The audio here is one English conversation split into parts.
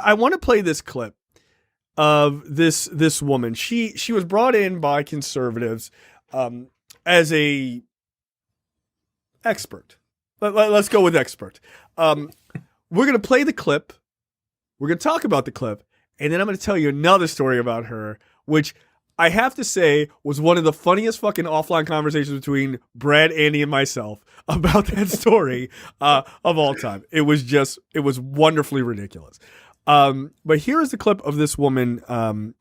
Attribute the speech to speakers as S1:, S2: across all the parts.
S1: I want to play this clip of this woman. She was brought in by conservatives as a expert. Let's go with expert. We're going to play the clip. We're going to talk about the clip. And then I'm going to tell you another story about her, which I have to say was one of the funniest fucking offline conversations between Brad, Andy, and myself about that story of all time. It was wonderfully ridiculous. But here is the clip of this woman in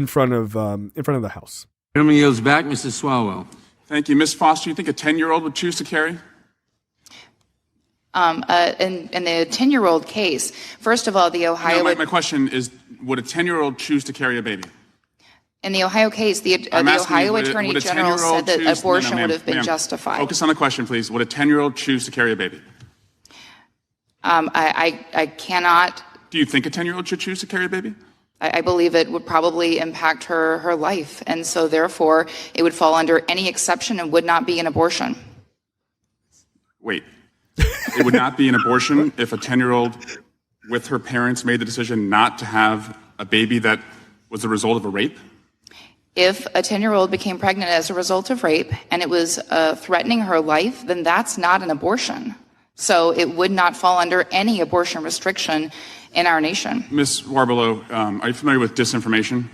S1: front of the House.
S2: Gentleman yields back, Mrs. Swalwell.
S3: Thank you. Ms. Foster, you think a 10-year-old would choose to carry?
S4: In the 10-year-old case, first of all, the Ohio...
S3: No, my question is, would a 10-year-old choose to carry a baby?
S4: In the Ohio case, the Ohio Attorney General said that abortion would have been justified.
S3: Focus on the question, please. Would a 10-year-old choose to carry a baby?
S4: I cannot...
S3: Do you think a 10-year-old should choose to carry a baby?
S4: I believe it would probably impact her life, and so therefore it would fall under any exception and would not be an abortion.
S3: Wait. It would not be an abortion if a 10-year-old with her parents made the decision not to have a baby that was the result of a rape?
S4: If a 10-year-old became pregnant as a result of rape and it was threatening her life, then that's not an abortion. So it would not fall under any abortion restriction in our nation.
S3: Ms. Warbelow, are you familiar with disinformation?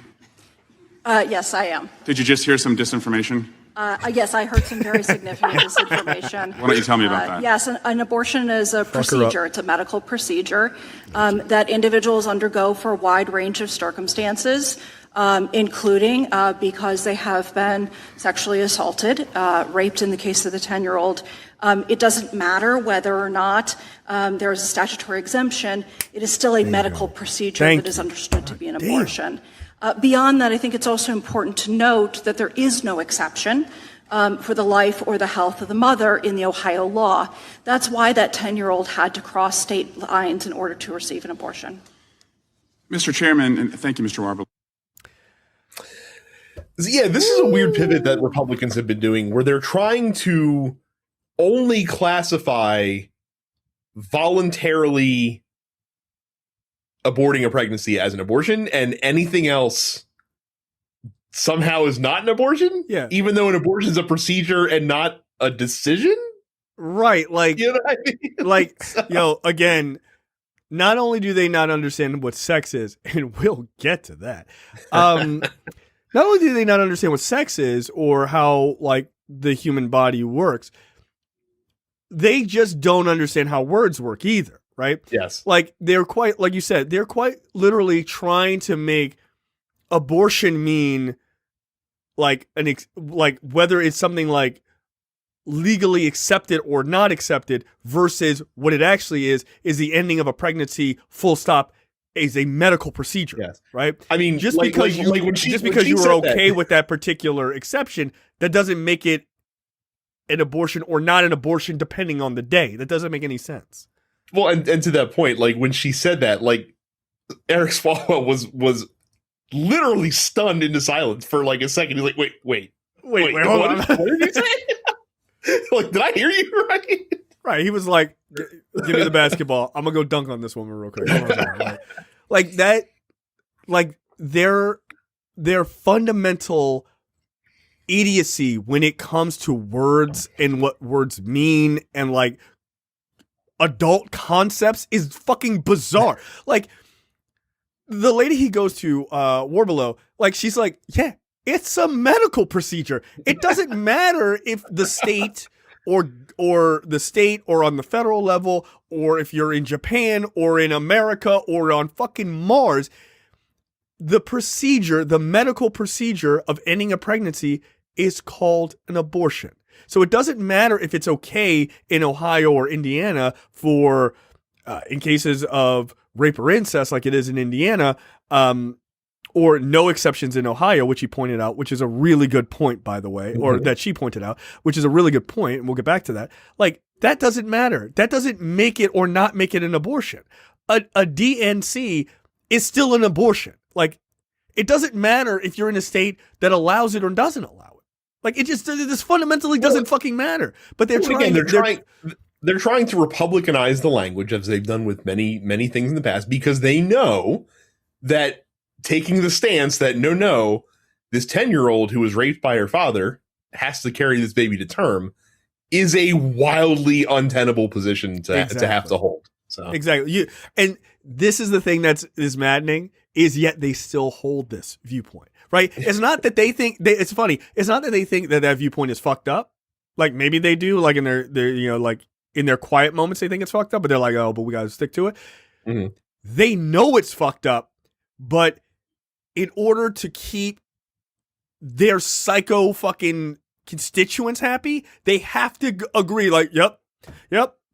S5: Yes, I am.
S3: Did you just hear some disinformation?
S5: Yes, I heard some very significant disinformation.
S3: Why don't you tell me about that?
S5: Yes, an abortion is a procedure. It's a medical procedure that individuals undergo for a wide range of circumstances, including because they have been sexually assaulted, raped in the case of the 10-year-old. It doesn't matter whether or not there is a statutory exemption. It is still a medical procedure that is understood to be an abortion. Beyond that, I think it's also important to note that there is no exception for the life or the health of the mother in the Ohio law. That's why that 10-year-old had to cross state lines in order to receive an abortion.
S3: Mr. Chairman, and thank you, Mr. Warbelow.
S6: Yeah, this is a weird pivot that Republicans have been doing where they're trying to only classify voluntarily aborting a pregnancy as an abortion, and anything else somehow is not an abortion?
S1: Yeah.
S6: Even though an abortion is a procedure and not a decision?
S1: Right. Like,
S6: you know what I mean?
S1: Like, again, not only do they not understand what sex is, and we'll get to that. Not only do they not understand what sex is or how, like, the human body works, they just don't understand how words work either, right?
S6: Yes.
S1: Like, they're quite, like you said, they're quite literally trying to make abortion mean, like, like whether it's something like legally accepted or not accepted versus what it actually is the ending of a pregnancy, full stop, is a medical procedure.
S6: Yes.
S1: Right?
S6: I mean,
S1: just because you were okay with that particular exception, that doesn't make it an abortion or not an abortion depending on the day. That doesn't make any sense.
S6: Well, and to that point, like when she said that, like Eric Swalwell was literally stunned into silence for like a second. He's like, wait, hold on. What did you say? Like, did I hear you right?
S1: Right. He was like, give me the basketball. I'm going to go dunk on this woman real quick. Like that, like their fundamental idiocy when it comes to words and what words mean and like adult concepts is fucking bizarre. Like the lady he goes to, Warbelow, like she's like, yeah, it's a medical procedure. It doesn't matter if the state or the state or on the federal level or if you're in Japan or in America or on fucking Mars. The procedure, the medical procedure of ending a pregnancy is called an abortion. So it doesn't matter if it's okay in Ohio or Indiana for, in cases of rape or incest like it is in Indiana, or no exceptions in Ohio, which he pointed out, which is a really good point, by the way, or that she pointed out, which is a really good point, and we'll get back to that. Like, that doesn't matter. That doesn't make it or not make it an abortion. A DNC is still an abortion. Like, it doesn't matter if you're in a state that allows it or doesn't allow it. Like, it just, this fundamentally doesn't fucking matter. But they're trying.
S6: they're trying to republicanize the language, as they've done with many, many things in the past, because they know that taking the stance that no, this 10-year-old who was raped by her father has to carry this baby to term is a wildly untenable position to have to hold. So
S1: exactly. And this is the thing is maddening, is yet they still hold this viewpoint, right? It's not that they think it's funny. It's not that they think that viewpoint is fucked up. Like maybe they do, like in their like in their quiet moments, they think it's fucked up, but they're like, oh, but we got to stick to it. Mm-hmm. They know it's fucked up, but in order to keep their psycho fucking constituents happy, they have to agree, like, yep,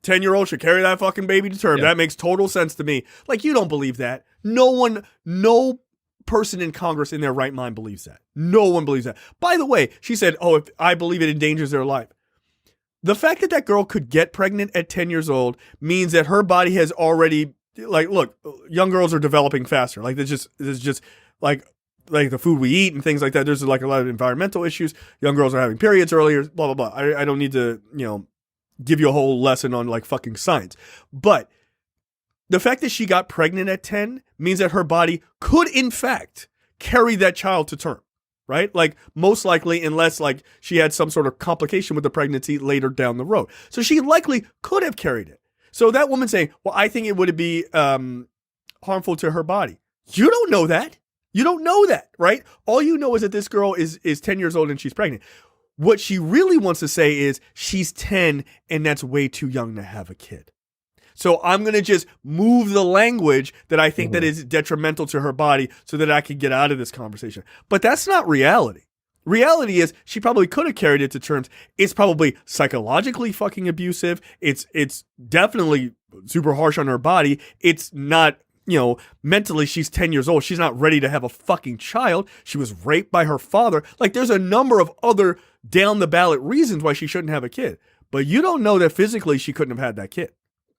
S1: 10-year-old should carry that fucking baby to term. Yep. That makes total sense to me. Like, you don't believe that. No person in Congress in their right mind believes that. No one believes that. By the way, she said, oh, if I believe it endangers their life. The fact that girl could get pregnant at 10 years old means that her body has already, like, look, young girls are developing faster. Like, there's just like the food we eat and things like that. There's like a lot of environmental issues. Young girls are having periods earlier, blah, blah, blah. I don't need to, give you a whole lesson on like fucking science. But the fact that she got pregnant at 10 means that her body could in fact carry that child to term, right? Like most likely, unless like she had some sort of complication with the pregnancy later down the road. So she likely could have carried it. So that woman saying, well, I think it would be harmful to her body. You don't know that. You don't know that, right? All you know is that this girl is 10 years old and she's pregnant. What she really wants to say is she's 10 and that's way too young to have a kid. So I'm going to just move the language that I think that is detrimental to her body so that I can get out of this conversation. But that's not reality. Reality is she probably could have carried it to terms. It's probably psychologically fucking abusive. It's definitely super harsh on her body. It's not, mentally she's 10 years old. She's not ready to have a fucking child. She was raped by her father. Like there's a number of other down the ballot reasons why she shouldn't have a kid. But you don't know that physically she couldn't have had that kid.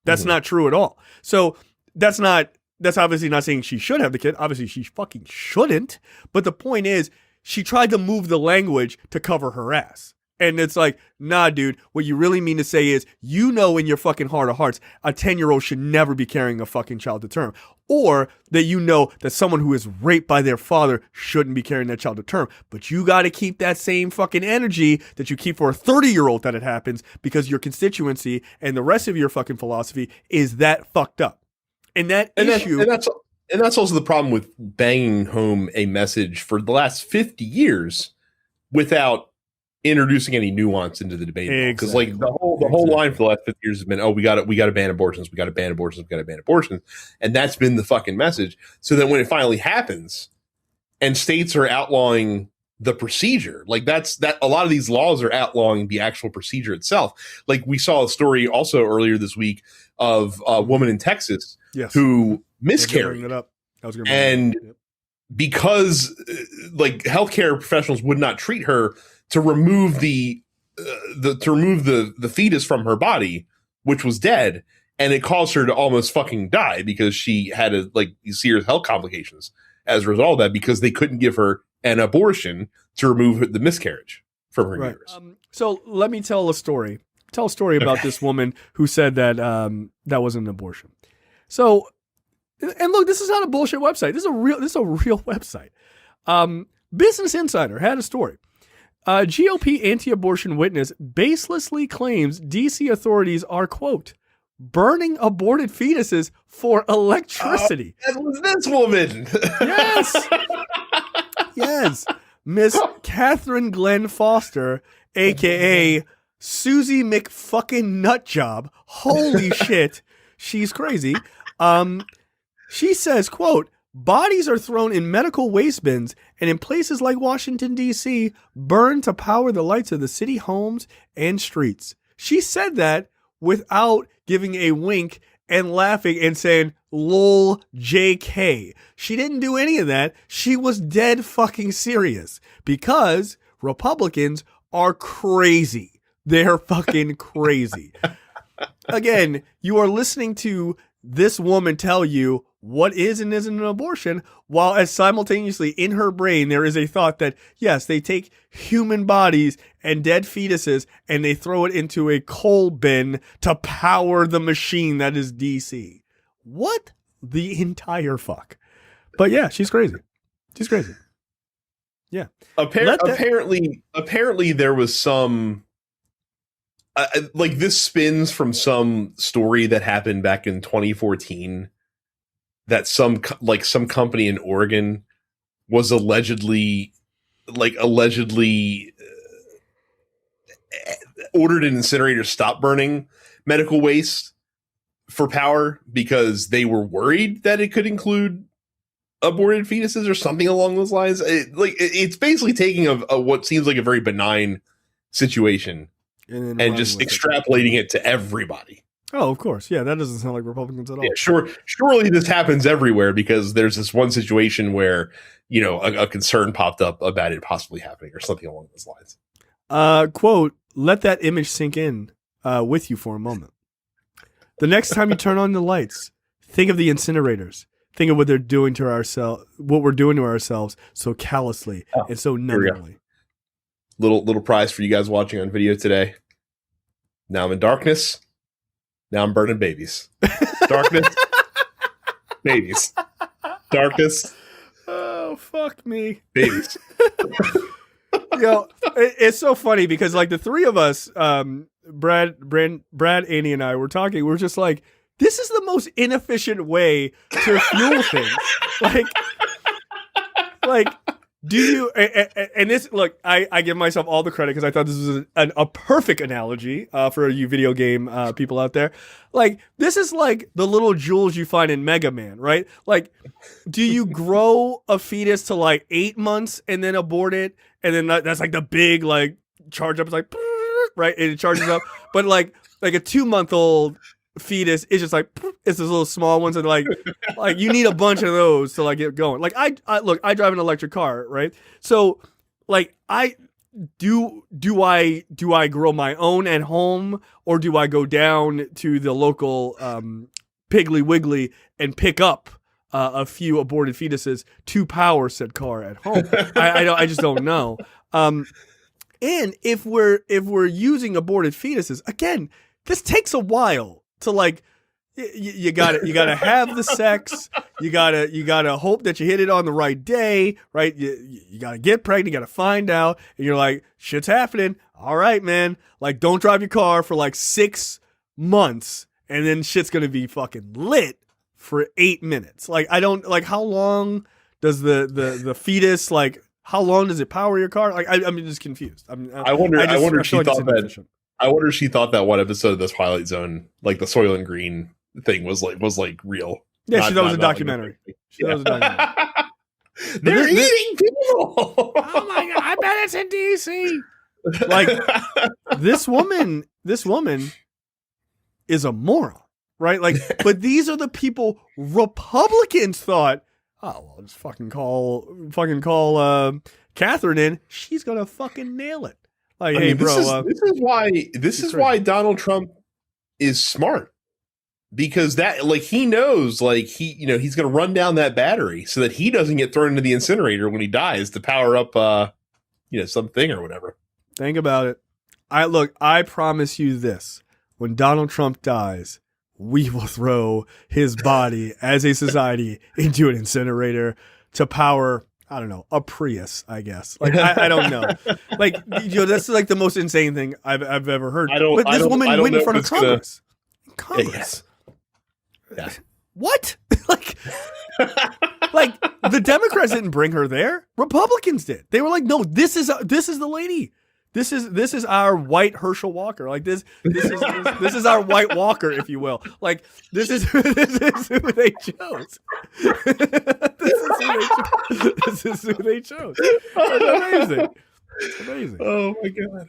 S1: That's not true at all. So that's obviously not saying she should have the kid. Obviously she fucking shouldn't. But the point is she tried to move the language to cover her ass. And it's like, nah, dude, what you really mean to say is, in your fucking heart of hearts, a 10-year-old should never be carrying a fucking child to term. Or that that someone who is raped by their father shouldn't be carrying that child to term. But you got to keep that same fucking energy that you keep for a 30-year-old that it happens, because your constituency and the rest of your fucking philosophy is that fucked up. And that's
S6: also the problem with banging home a message for the last 50 years without introducing any nuance into the debate, because like the whole line for the last 50 years has been, oh, we got to ban abortions, and that's been the fucking message. So then when it finally happens and states are outlawing the procedure, like that a lot of these laws are outlawing the actual procedure itself. Like we saw a story also earlier this week of a woman in Texas who miscarried, and because like healthcare professionals would not treat her to remove the fetus from her body, which was dead, and it caused her to almost fucking die because she had serious health complications as a result of that, because they couldn't give her an abortion to remove the miscarriage from her uterus.
S1: So let me tell a story. Tell a story about this woman who said that that was an abortion. So, and look, this is not a bullshit website. This is a real website. Business Insider had a story. GOP anti-abortion witness baselessly claims DC authorities are, quote, burning aborted fetuses for electricity.
S6: That was this woman.
S1: Yes. Miss Catherine Glenn Foster, a.k.a. Susie McFucking Nutjob. Holy shit. She's crazy. She says, quote, bodies are thrown in medical waste bins and in places like Washington, D.C., burned to power the lights of the city homes and streets. She said that without giving a wink and laughing and saying, lol, JK. She didn't do any of that. She was dead fucking serious, because Republicans are crazy. They're fucking crazy. Again, you are listening to this woman tell you what is and isn't an abortion, while as simultaneously in her brain there is a thought that, yes, they take human bodies and dead fetuses and they throw it into a coal bin to power the machine that is DC. What the entire fuck? But yeah, she's crazy. She's crazy. Yeah.
S6: Apparently there was some like this spins from some story that happened back in 2014 that some company in Oregon was allegedly ordered an incinerator to stop burning medical waste for power because they were worried that it could include aborted fetuses or something along those lines. It's basically taking a what seems like a very benign situation and just extrapolating it to everybody.
S1: Oh, of course. Yeah, that doesn't sound like Republicans at all.
S6: Yeah, surely this happens everywhere because there's this one situation where, you know, a concern popped up about it possibly happening or something along those lines.
S1: Quote, let that image sink in with you for a moment. The next time you turn on the lights, think of the incinerators. Think of what they're doing to ourselves, what we're doing to ourselves so callously and so numbingly.
S6: Little prize for you guys watching on video today. Now I'm in darkness. Now I'm burning babies. Darkness. Babies. Darkness.
S1: Oh, fuck me.
S6: Babies.
S1: Yo, it's so funny because like the three of us, Brad, Annie, and I were talking. We're just like, this is the most inefficient way to fuel things. Like, do you? And this, look, I give myself all the credit because I thought this was a perfect analogy for you video game people out there. Like, this is like the little jewels you find in Mega Man, right? Like, do you grow a fetus to like 8 months and then abort it, and then that's like the big like charge up? It's like right, and it charges up, but like a 2-month-old fetus is just like it's those little small ones, and like you need a bunch of those to like get going. Like I look, I drive an electric car, right? So like I do I grow my own at home, or do I go down to the local Piggly Wiggly and pick up a few aborted fetuses to power said car at home? I just don't know. And if we're using aborted fetuses, again, this takes a while to like, you gotta have the sex. You gotta hope that you hit it on the right day, right? You gotta get pregnant. You gotta find out, and you're like, shit's happening. All right, man. Like, don't drive your car for like 6 months, and then shit's gonna be fucking lit for 8 minutes. Like, I don't like how long does the fetus like? How long does it power your car? Like, I'm just confused.
S6: I wonder if she thought that. I wonder if she thought that one episode of the Twilight Zone, like the Soylent Green thing, was like real.
S1: Yeah, she thought it was a documentary. She thought it was a documentary.
S6: They're eating people.
S1: Oh my god! I bet it's in DC. Like this woman is a moron, right? Like, but these are the people Republicans thought, oh well, just fucking call Catherine in. She's gonna fucking nail it. Like, hey, bro,
S6: this is why Donald Trump is smart, because that, like, he knows, like, he's going to run down that battery so that he doesn't get thrown into the incinerator when he dies to power up, something or whatever.
S1: Think about it. I promise you this: when Donald Trump dies, we will throw his body as a society into an incinerator to power, I don't know, a Prius, I guess. Like, I don't know. Like, that's like the most insane thing I've ever heard. But this woman went in front of Congress. Congress.
S6: Yeah.
S1: What? like the Democrats didn't bring her there. Republicans did. They were like, no, this is the lady. This is our white Herschel Walker. Like this is our white Walker, if you will. Like this is who they chose. This is who they chose. It's amazing. It's amazing.
S6: Oh my god.